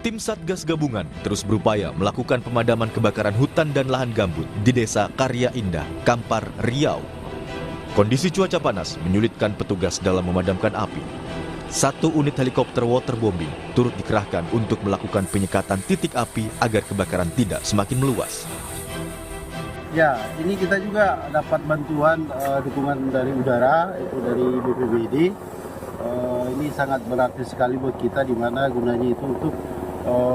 Tim Satgas Gabungan terus berupaya melakukan pemadaman kebakaran hutan dan lahan gambut di Desa Karya Indah, Kampar, Riau. Kondisi cuaca panas menyulitkan petugas dalam memadamkan api. 1 unit helikopter waterbombing turut dikerahkan untuk melakukan penyekatan titik api agar kebakaran tidak semakin meluas. Ya, ini kita juga dapat bantuan dukungan dari udara, itu dari BPBD. Ini sangat berarti sekali buat kita, di mana gunanya itu untuk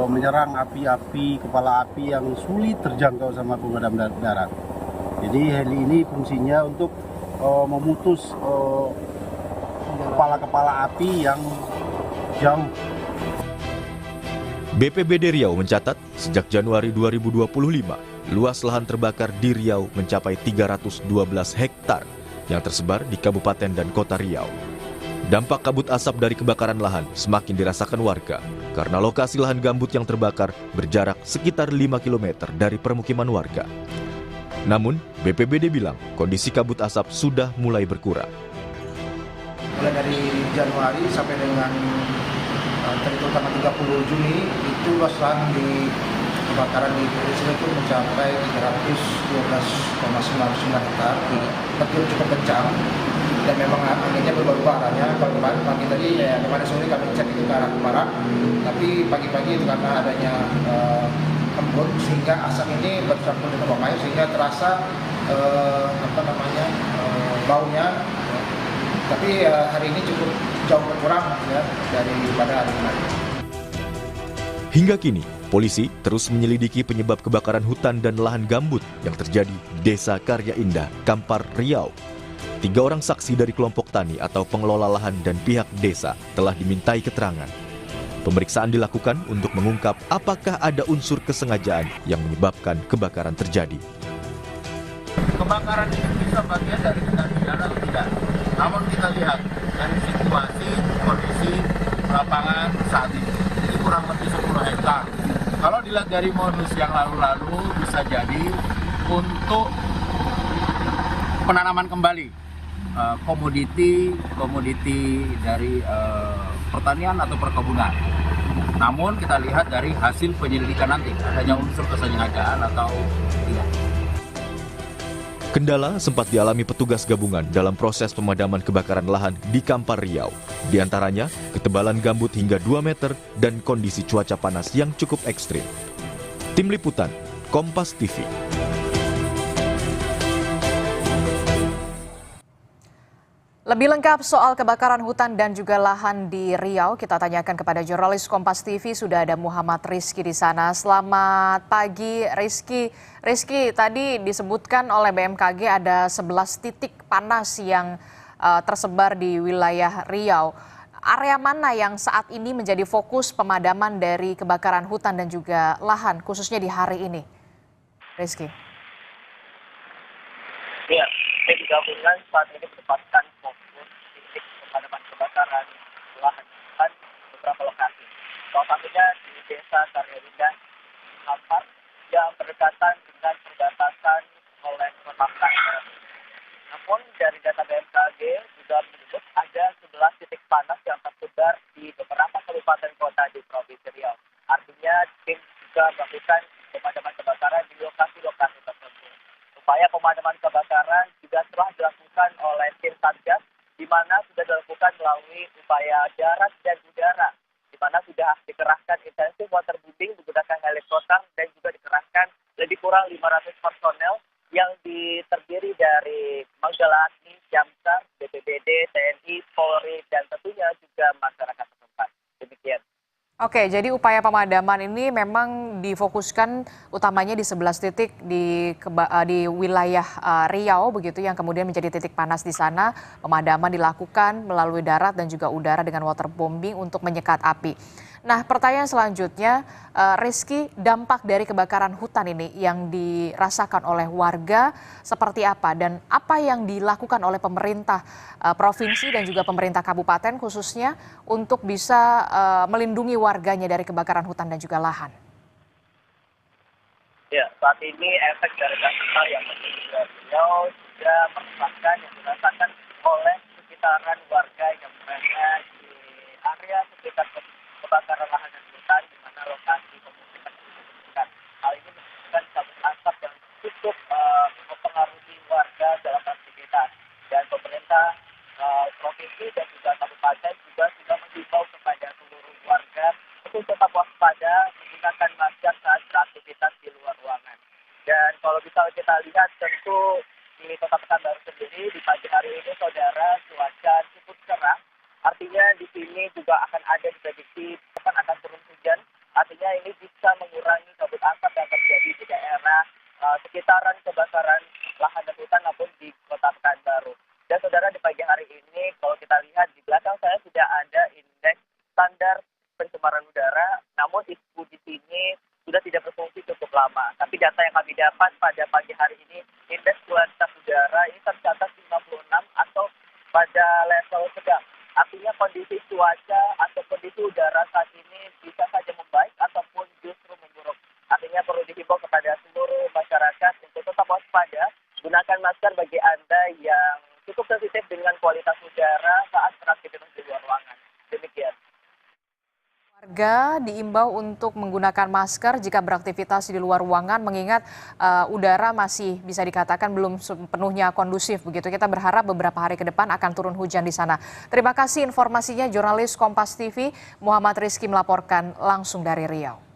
menyerang api-api, kepala api yang sulit terjangkau sama pemadam darat. Jadi heli ini fungsinya untuk memutus kepala-kepala api yang jauh. BPBD Riau mencatat sejak Januari 2025, luas lahan terbakar di Riau mencapai 312 hektar yang tersebar di kabupaten dan kota Riau. Dampak kabut asap dari kebakaran lahan semakin dirasakan warga karena lokasi lahan gambut yang terbakar berjarak sekitar 5 km dari permukiman warga. Namun, BPBD bilang kondisi kabut asap sudah mulai berkurang. Mulai dari Januari sampai dengan terhitung tanggal 30 Juni itu luas lahan di kebakaran di Riau itu mencapai 312,99 hektar, bertiup cukup kencang dan memang anginnya berubah arahnya. Kalau kemarin pagi tadi, kemarin sore kami cek itu ke arah barat, tapi pagi-pagi itu karena adanya embun sehingga asap ini bercampur dengan bau air sehingga terasa baunya. Tapi hari ini cukup jauh berkurang ya daripada hari kemarin. Hingga kini, polisi terus menyelidiki penyebab kebakaran hutan dan lahan gambut yang terjadi di Desa Karya Indah, Kampar, Riau. 3 orang saksi dari kelompok tani atau pengelola lahan dan pihak desa telah dimintai keterangan. Pemeriksaan dilakukan untuk mengungkap apakah ada unsur kesengajaan yang menyebabkan kebakaran terjadi. Kebakaran itu bisa bagian dari tindak pidana atau tidak. Namun kita lihat dari situasi kondisi lapangan saat ini kurang lebih 10 hektar. Kalau dilihat dari modus yang lalu-lalu bisa jadi untuk penanaman kembali komoditi dari pertanian atau perkebunan. Namun kita lihat dari hasil penyelidikan nanti adanya unsur kesengajaan atau tidak. Kendala sempat dialami petugas gabungan dalam proses pemadaman kebakaran lahan di Kampar, Riau. Di antaranya, ketebalan gambut hingga 2 meter dan kondisi cuaca panas yang cukup ekstrim. Tim Liputan, Kompas TV. Lebih lengkap soal kebakaran hutan dan juga lahan di Riau, kita tanyakan kepada jurnalis Kompas TV, sudah ada Muhammad Rizky di sana. Selamat pagi Rizky. Rizky, tadi disebutkan oleh BMKG ada 11 titik panas yang tersebar di wilayah Riau. Area mana yang saat ini menjadi fokus pemadaman dari kebakaran hutan dan juga lahan, khususnya di hari ini? Rizky. Ya, tim gabungan saat ini menempatkan fokus titik pemadaman kebakaran lahan hutan beberapa lokasi. Salah satunya di Desa Karya Indah, Kampar, yang berdekatan dengan perbatasan oleh Kota Kampar. Namun dari data BMKG juga menyebut ada 11 titik panas yang tersebar di beberapa kabupaten kota di Provinsi Riau. Artinya tim juga melakukan pemadaman kebakaran di lokasi-lokasi tertentu. Upaya pemadaman kebakaran juga telah dilakukan oleh tim Satgas, di mana sudah dilakukan melalui upaya darat dan udara, di mana sudah dikerahkan intensif waterbombing menggunakan helikopter dan juga dikerahkan lebih kurang 500 personel yang terdiri dari Manggalani, Jamsar, BPBD, TNI, Polri, dan tentunya juga masyarakat setempat. Demikian. Oke, jadi upaya pemadaman ini memang difokuskan utamanya di 11 titik di wilayah Riau begitu, yang kemudian menjadi titik panas di sana. Pemadaman dilakukan melalui darat dan juga udara dengan waterbombing untuk menyekat api. Nah, pertanyaan selanjutnya, Rizky, dampak dari kebakaran hutan ini yang dirasakan oleh warga seperti apa dan apa yang dilakukan oleh pemerintah provinsi dan juga pemerintah kabupaten khususnya untuk bisa melindungi warganya dari kebakaran hutan dan juga lahan? Ya, saat ini efek dari kebakaran yang terjadi juga merupakan yang dirasakan oleh sekitaran warga yang berada di area sekitar kebakaran lahan dan hutan, di mana lokasi untuk tetap waspada menggunakan masker saat beraktivitas di luar ruangan. Dan kalau bisa kita lihat tentu di Kota Pekanbaru sendiri di pagi hari ini saudara cuaca cukup cerah. Artinya di sini juga akan ada diprediksi akan turun hujan. Artinya ini bisa mengurangi kabut asap yang terjadi di daerah sekitaran kebakaran lahan dan hutan maupun di Kota Pekanbaru. Dan saudara di pagi hari ini kalau kita lihat di belakang saya sudah ada indeks standar pencemaran udara, namun ISPU di sini sudah tidak berfungsi cukup lama. Tapi data yang kami dapat pada pagi hari ini, indeks kualitas udara ini tercatat 56 atau pada level sedang. Artinya kondisi cuaca atau kondisi udara saat ini bisa saja membaik ataupun justru memburuk. Artinya perlu dihimbau kepada seluruh masyarakat untuk tetap waspada, gunakan masker bagi Anda yang cukup sensitif dengan kualitas udara saat beraktivitas di luar ruangan. Demikian. Warga diimbau untuk menggunakan masker jika beraktivitas di luar ruangan mengingat udara masih bisa dikatakan belum sepenuhnya kondusif begitu. Kita berharap beberapa hari ke depan akan turun hujan di sana. Terima kasih informasinya jurnalis Kompas TV Muhammad Rizky melaporkan langsung dari Riau.